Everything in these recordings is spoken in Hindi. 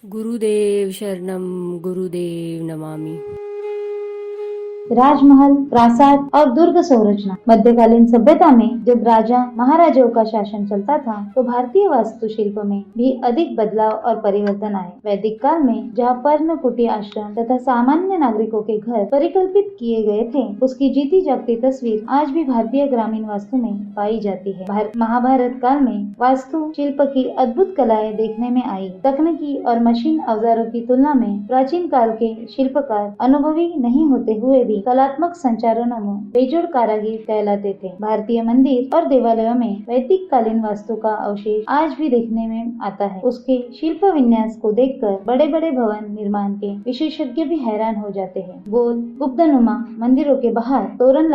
गुरुदेव शरणम गुरुदेव नमामि। राजमहल, प्रासाद और दुर्ग संरचना। मध्यकालीन सभ्यता में जब राजा महाराजाओं का शासन चलता था तो भारतीय वास्तुशिल्प में भी अधिक बदलाव और परिवर्तन आए। वैदिक काल में जहाँ पर्णकुटी आश्रम तथा सामान्य नागरिकों के घर परिकल्पित किए गए थे, उसकी जीती जागती तस्वीर आज भी भारतीय ग्रामीण वास्तु में पाई जाती है। महाभारत काल में वास्तु शिल्प की अद्भुत कलाएं देखने में आई। तकनीकी और मशीन औजारों की तुलना में प्राचीन काल के शिल्पकार अनुभवी नहीं होते हुए भी कलात्मक संचारणों में बेजोड़ कारीगर कहलाते थे। भारतीय मंदिर और देवालयों में वैदिक कालीन वास्तु का अवशेष आज भी देखने में आता है। उसके शिल्प विन्यास को देखकर बड़े बड़े भवन निर्माण के विशेषज्ञ भी हैरान हो जाते हैं। गोल गुब्धनुमा मंदिरों के बाहर तोरण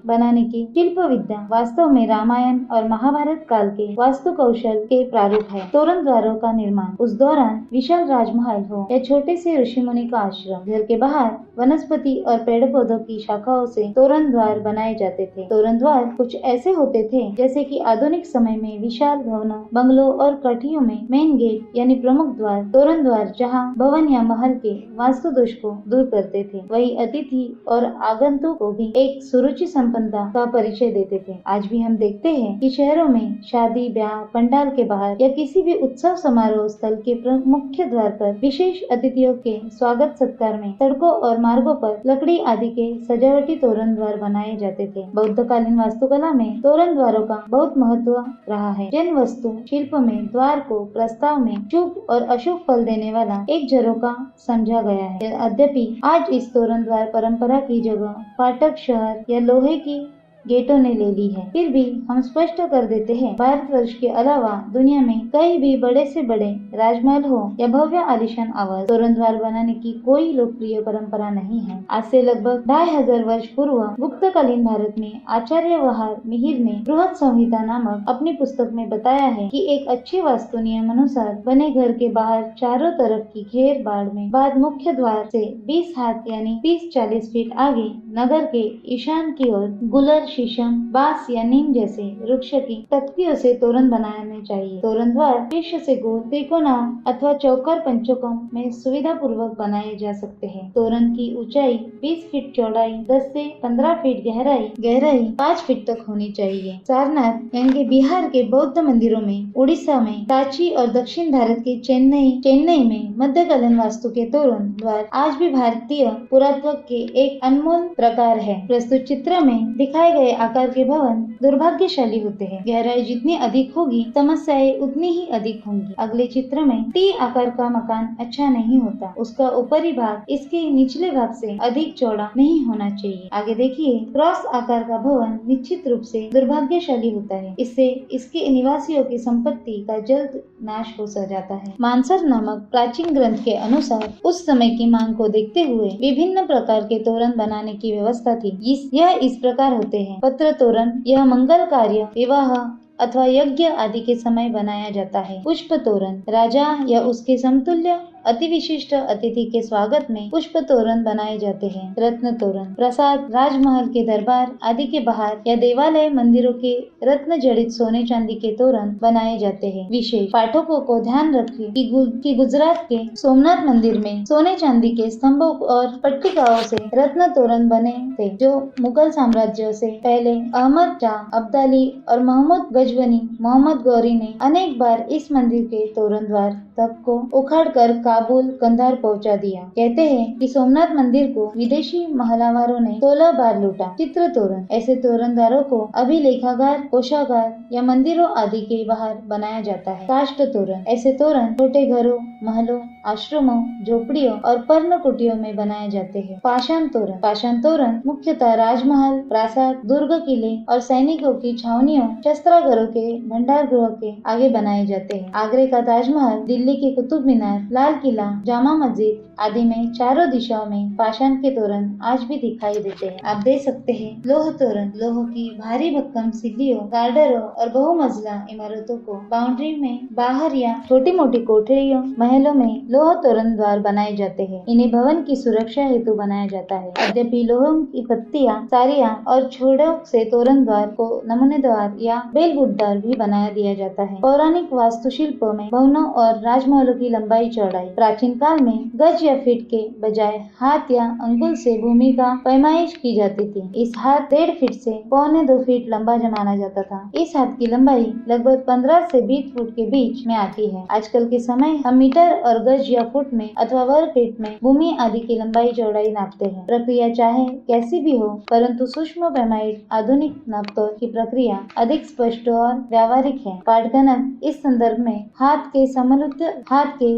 बनाने की शिल्प विद्या वास्तव में रामायण और महाभारत काल के वास्तु कौशल के प्रारूप है। तोरण द्वारों का निर्माण उस दौरान विशाल राजमहल हो या छोटे से ऋषि मुनि का आश्रम, घर के बाहर वनस्पति और पेड़ पौधों की शाखाओं से तोरण द्वार बनाए जाते थे। तोरण द्वार कुछ ऐसे होते थे जैसे कि आधुनिक समय में विशाल भवनों, बंगलों और कठियों में मेन गेट यानी प्रमुख द्वार, तोरण द्वार जहां भवन या महल के वास्तु दोष को दूर करते थे, वही अतिथि और आगंतुक को भी एक सुरुचि संपन्नता का परिचय देते थे। आज भी हम देखते हैं कि शहरों में शादी ब्याह पंडाल के बाहर या किसी भी उत्सव समारोह स्थल के मुख्य द्वार पर विशेष अतिथियों के स्वागत सत्कार में सड़कों और मार्गों पर लकड़ी आदि के सजावटी तोरण द्वार बनाए जाते थे। बौद्धकालीन वास्तुकला में तोरण द्वारों का बहुत महत्व रहा है। जैन वास्तु शिल्प में द्वार को प्रस्ताव में शुभ और अशुभ फल देने वाला एक झरोखा समझा गया है। यद्यपि आज इस तोरण द्वार परंपरा की जगह फाटक, शहर या लोहे की गेटों ने ले ली है। फिर भी हम स्पष्ट कर देते हैं, भारतवर्ष के अलावा दुनिया में कहीं भी बड़े से बड़े राजमहल हो या भव्य आलीशान आवास, तोरण द्वार बनाने की कोई लोकप्रिय परंपरा नहीं है। आज से लगभग 2500 वर्ष पूर्व गुप्तकालीन भारत में आचार्य वहार मिहिर ने बृहद संहिता नामक अपनी पुस्तक में बताया है कि एक अच्छे वास्तु नियम अनुसार बने घर के बाहर चारों तरफ की घेर बाड़ में बाद मुख्य द्वार से 20 हाथ यानी 30-40 फीट आगे नगर के ईशान की ओर गुलर, शीशम, बांस या नीम जैसे वृक्ष की तख्तियों से तोरण बनाने चाहिए। तोरण द्वार शीर्ष से गोल, त्रिकोणाओं अथवा चौकर पंचकोण में सुविधा पूर्वक बनाए जा सकते हैं। तोरण की ऊंचाई 20 फीट, चौड़ाई 10 से 15 फीट, गहराई 5 फीट तक होनी चाहिए। सारनाथ यानी कि बिहार के बौद्ध मंदिरों में, उड़ीसा में सांची और दक्षिण भारत के चेन्नई में मध्यकालीन वास्तु के तोरण द्वार आज भी भारतीय पुरातत्व के एक अनमोल प्रकार है। प्रस्तुत चित्र में दिखाए गए आकार के भवन दुर्भाग्यशाली होते हैं। गहराई जितनी अधिक होगी समस्याएं उतनी ही अधिक होंगी। अगले चित्र में टी आकार का मकान अच्छा नहीं होता। उसका ऊपरी भाग इसके निचले भाग से अधिक चौड़ा नहीं होना चाहिए। आगे देखिए, क्रॉस आकार का भवन निश्चित रूप से दुर्भाग्यशाली होता है। इससे इसके निवासियों की संपत्ति का जल्द नाश हो जाता है। मानसर नामक प्राचीन ग्रंथ के अनुसार उस समय की मांग को देखते हुए विभिन्न प्रकार के तोरण बनाने की व्यवस्था थी। यह इस प्रकार होते हैं। पत्र तोरण, यह मंगल कार्य, विवाह अथवा यज्ञ आदि के समय बनाया जाता है। पुष्प तोरण, राजा या उसके समतुल्य अति विशिष्ट अतिथि के स्वागत में पुष्प तोरण बनाए जाते हैं। रत्न तोरण, प्रसाद, राजमहल के दरबार आदि के बाहर या देवालय मंदिरों के रत्न जड़ित सोने चांदी के तोरण बनाए जाते हैं। विशेष पाठकों को ध्यान रखें कि गुजरात के सोमनाथ मंदिर में सोने चांदी के स्तंभों और पट्टिकाओं से रत्न तोरण बने थे, जो मुगल साम्राज्य से पहले अहमद शाह अब्दाली और मोहम्मद गौरी ने अनेक बार इस मंदिर के तोरण द्वार तक को उखाड़कर काबुल, कंधार पहुंचा दिया। कहते हैं कि सोमनाथ मंदिर को विदेशी हमलावरों ने 16 बार लूटा। चित्र तोरण, ऐसे तोरणदारों को अभिलेखागार, कोषागार या मंदिरों आदि के बाहर बनाया जाता है। काष्ठ तोरण, ऐसे तोरण छोटे घरों, महलों, आश्रमों, झोपड़ियों और पर्णकुटियों में बनाए जाते हैं। पाषाण तोरण मुख्यतः राजमहल, प्रासाद, दुर्ग, किले और सैनिकों की छावनियों, शस्त्रागारों के भंडार गृह के आगे बनाए जाते हैं। आगरे का ताजमहल, दिल्ली की कुतुब मीनार, लाल किला, जामा मस्जिद आदि में चारों दिशाओं में पाषाण के तोरण आज भी दिखाई देते हैं। आप देख सकते हैं लोह तोरण, लोह की भारी भक्कम सीढ़ियों, गार्डरों और बहुमंजिला इमारतों को बाउंड्री में बाहर या छोटी मोटी कोठरियों, महलों में लोह तोरण द्वार बनाए जाते हैं। इन्हें भवन की सुरक्षा हेतु बनाया जाता है। यद्यपि लोह की पत्तियां, सारियां और छोड़ों से तोरण द्वार को नमूने द्वार या बेलबुट्ट द्वार भी बना दिया जाता है। पौराणिक वास्तुशिल्पों में भवनों और राजमहलों की लंबाई चौड़ाई चौड़ाई। प्राचीन काल में गज या फीट के बजाय हाथ या अंगुल से भूमि का पैमाइश की जाती थी। इस हाथ 1.5 फीट से 1.25 फीट लंबा माना जाता था। इस हाथ की लंबाई लगभग 15 से 20 फुट के बीच में आती है। आजकल के समय हम मीटर और गज या फुट में अथवा वर्ग फीट में भूमि आदि की लंबाई चौड़ाई नापते हैं। प्रक्रिया चाहे कैसी भी हो, परंतु सूक्ष्म पैमाइश आधुनिक नापतोल की प्रक्रिया अधिक स्पष्ट और व्यावहारिक है। पाठगणक इस संदर्भ में हाथ के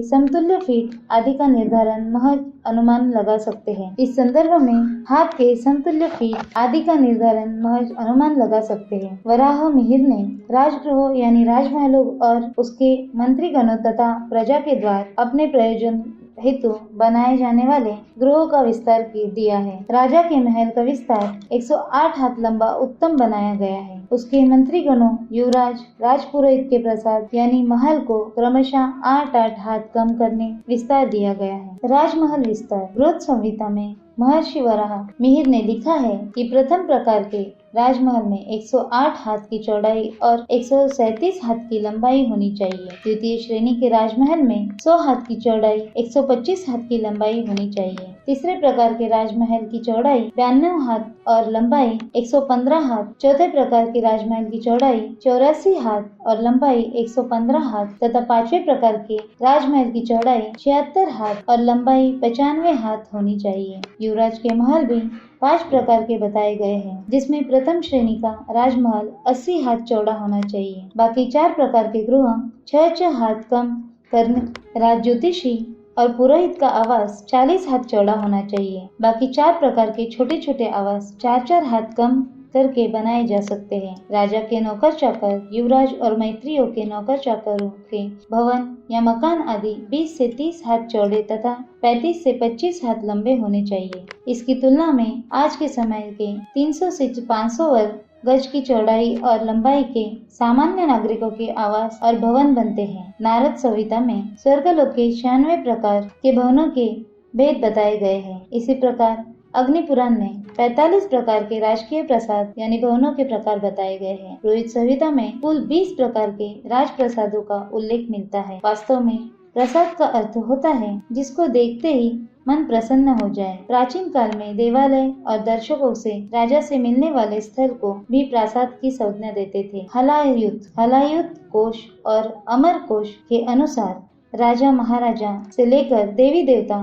समतुल्य फीट आदि का निर्धारण महज अनुमान लगा सकते हैं। इस संदर्भ में हाथ के समतुल्य फीट आदि का निर्धारण महज अनुमान लगा सकते हैं। वराह मिहिर ने राजगृहों यानी राजमहलों और उसके मंत्रीगणों तथा प्रजा के द्वार अपने प्रयोजन हेतु बनाए जाने वाले गृहों का विस्तार दिया है। राजा के महल का विस्तार 108 हाथ लंबा उत्तम बनाया गया है। उसके मंत्रीगणों, युवराज, राजपुरोहित के प्रसाद यानी महल को क्रमशः 8-8 हाथ कम करने विस्तार दिया गया है। राजमहल विस्तार बृहत संहिता में महर्षि वराह मिहिर ने लिखा है कि प्रथम प्रकार के राजमहल में 108 हाथ की चौड़ाई और 137 हाथ की लंबाई होनी चाहिए। द्वितीय श्रेणी के राजमहल में 100 हाथ की चौड़ाई, 125 हाथ की लंबाई होनी चाहिए। तीसरे प्रकार के राजमहल की चौड़ाई 92 हाथ और लंबाई 115 हाथ। चौथे प्रकार के राजमहल की चौड़ाई 84 हाथ और लंबाई 115 हाथ तथा पांचवे प्रकार के राजमहल की चौड़ाई 76 हाथ और लंबाई 95 हाथ होनी चाहिए। युवराज के महल भी 5 प्रकार के बताए गए हैं, जिसमें प्रथम श्रेणी का राजमहल 80 हाथ चौड़ा होना चाहिए। बाकी 4 प्रकार के गृह 6 हाथ कम करने, राज ज्योतिषी और पुरोहित का आवास 40 हाथ चौड़ा होना चाहिए। बाकी 4 प्रकार के छोटे छोटे आवास 4-4 हाथ कम करके बनाए जा सकते हैं। राजा के नौकर चाकर, युवराज और मैत्रियों के नौकर चाकरों के भवन या मकान आदि 20 से 30 हाथ चौड़े तथा 35 से 25 हाथ लंबे होने चाहिए। इसकी तुलना में आज के समय के 300 से 500 वर्ग गज की चौड़ाई और लंबाई के सामान्य नागरिकों के आवास और भवन बनते हैं। नारद संहिता में स्वर्गलोक के 96 प्रकार के भवनों के भेद बताए गए हैं। इसी प्रकार अग्नि पुराण में 45 प्रकार के राजकीय प्रसाद यानी भवनों के प्रकार बताए गए हैं। रोहित संहिता में कुल 20 प्रकार के राजप्रसादों का उल्लेख मिलता है। वास्तव में प्रसाद का अर्थ होता है जिसको देखते ही मन प्रसन्न हो जाए। प्राचीन काल में देवालय और दर्शकों से राजा से मिलने वाले स्थल को भी प्रासाद की संज्ञा देते थे। हलायुत कोश और अमर कोश के अनुसार राजा महाराजा से लेकर देवी देवता,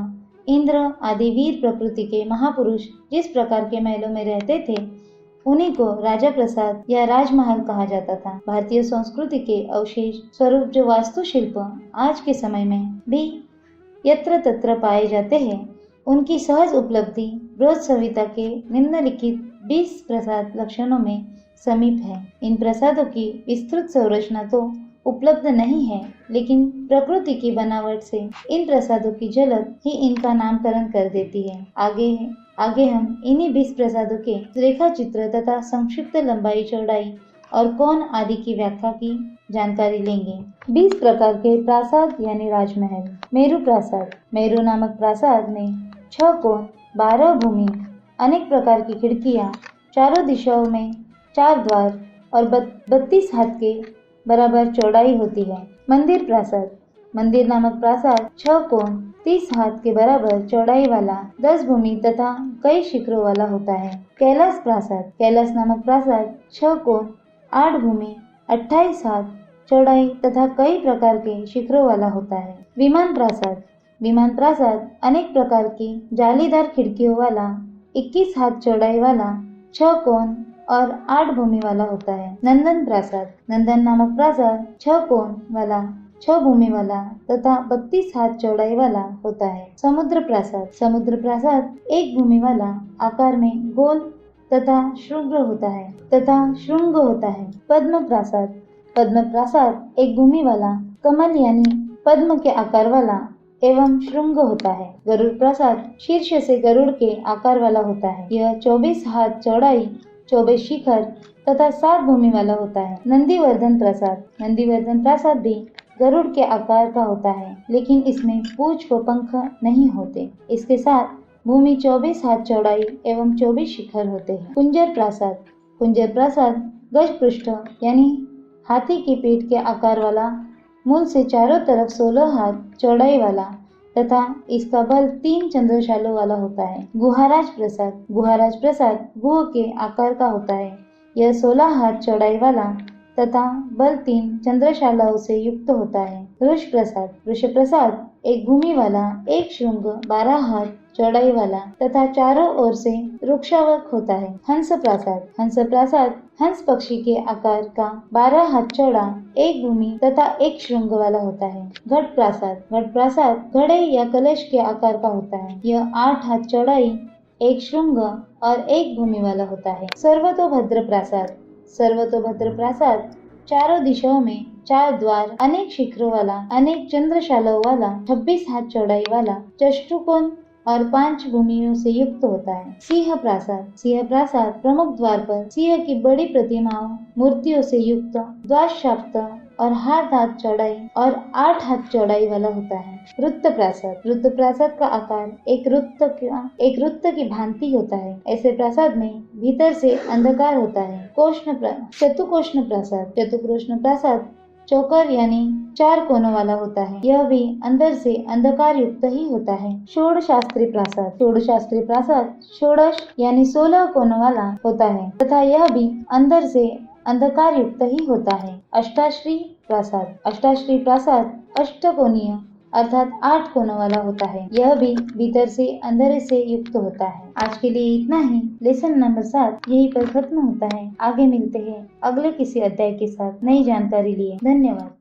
इंद्र आदि वीर प्रकृति के महापुरुष जिस प्रकार के महलों में रहते थे, उन्हीं को राजा प्रसाद या राजमहल कहा जाता था। भारतीय संस्कृति के अवशेष स्वरूप जो वास्तुशिल्प आज के समय में भी यत्र तत्र पाए जाते हैं, उनकी सहज उपलब्धि बृहत संहिता के निम्नलिखित 20 प्रसाद लक्षणों में समीप है। इन प्रसादों की विस्तृत संरचना तो उपलब्ध नहीं है, लेकिन प्रकृति की बनावट से इन प्रसादों की झलक ही इनका नामकरण कर देती है। आगे हम इन्हीं 20 प्रसादों के रेखा चित्र तथा संक्षिप्त लंबाई, चौड़ाई और कोण आदि की व्याख्या की जानकारी लेंगे। 20 प्रकार के प्रासाद यानी राजमहल। मेरू प्रासाद। मेरू नामक प्रासाद में 6 कोण, 12 भूमि, अनेक प्रकार की खिड़कियां, चारों दिशाओं में 4 द्वार और 32 हाथ के बराबर चौड़ाई होती है। मंदिर प्रासाद। मंदिर नामक प्रासाद 6 कोण, 30 हाथ के बराबर चौड़ाई वाला, 10 भूमि तथा कई शिखरों वाला होता है। कैलाश प्रासाद। कैलाश नामक प्रासाद 6 कोण, 8 भूमि, 28 हाथ चौड़ाई तथा कई प्रकार के शिखरों वाला होता है। विमान प्रासाद। विमान प्रासाद अनेक प्रकार की जालीदार खिड़कियों वाला, 21 हाथ चौड़ाई वाला, 6 कोण और 8 भूमि वाला होता है। नंदन प्रासाद। नंदन नामक प्रासाद 6 कोण वाला, 6 भूमि वाला तथा 32 हाथ चौड़ाई वाला होता है। समुद्र प्रासाद। समुद्र प्रासाद 1 भूमि वाला, आकार में गोल तथा श्रृंग होता है। पद्म प्रासाद। पद्म प्रासाद 1 भूमि वाला, कमल यानी पद्म के आकार वाला एवं श्रृंग होता है। गरुड़ प्रासाद शीर्ष से गरुड़ के आकार वाला होता है। यह 24 हाथ चौड़ाई, 24 शिखर तथा 7 भूमि वाला होता है। नंदीवर्धन प्रासाद। नंदीवर्धन प्रासाद भी गरुड़ के आकार का होता है, लेकिन इसमें पूंछ व पंख नहीं होते। इसके साथ भूमि 24 हाथ चौड़ाई एवं 24 शिखर होते हैं। कुंजर प्रासाद। कुंजर प्रासाद गज पृष्ठ यानी हाथी की पीठ के आकार वाला, मूल से चारों तरफ 16 हाथ चौड़ाई वाला, तथा इसका बल 3 चंद्रशालों वाला होता है। गुहाराज प्रसाद गुह के आकार का होता है। यह 16 हाथ चौड़ाई वाला तथा बल 3 चंद्रशालाओं से युक्त होता है। वृष प्रसाद एक भूमि वाला, एक श्रृंग 12 हाथ चौड़ाई वाला तथा चारों ओर से वृक्षावक होता है। हंस प्रासाद हंस पक्षी के आकार का 12 हाथ चौड़ा, एक भूमि तथा एक श्रृंग वाला होता है। घट प्रासाद घड़े या कलश के आकार का होता है। यह 8 हाथ चौड़ाई, एक श्रृंग और एक भूमि वाला होता है। सर्वतोभद्र प्रासाद चारों दिशाओं में 4 द्वार, अनेक शिखरों वाला, अनेक चंद्रशालाओं वाला, 26 हाथ चौड़ाई वाला, चतुष्कोण और 5 भूमियों से युक्त होता है। सिंह प्रासाद प्रमुख द्वार पर सिंह की बड़ी प्रतिमाओं, मूर्तियों से युक्त, द्वादशाप्त और 8 हाथ चौड़ाई और 8 हाथ चौड़ाई वाला होता है। वृत्त प्रासाद का आकार एक वृत्त की भांति होता है। ऐसे प्रासाद में भीतर से अंधकार होता है। चतुकोष्ण प्रासाद चौकर यानी 4 कोनों वाला होता है। यह भी अंदर से अंधकार युक्त ही होता है। षोडशास्त्री प्रासाद 16 यानी 16 कोनों वाला होता है तथा यह भी अंदर से अंधकार युक्त ही होता है। अष्टाश्री प्रासाद अष्टकोणीय अर्थात 8 कोनों वाला होता है। यह भी भीतर से अंधेरे से युक्त होता है। आज के लिए इतना ही। लेसन नंबर 7 यहीं पर खत्म होता है। आगे मिलते हैं अगले किसी अध्याय के साथ नई जानकारी लिए। धन्यवाद।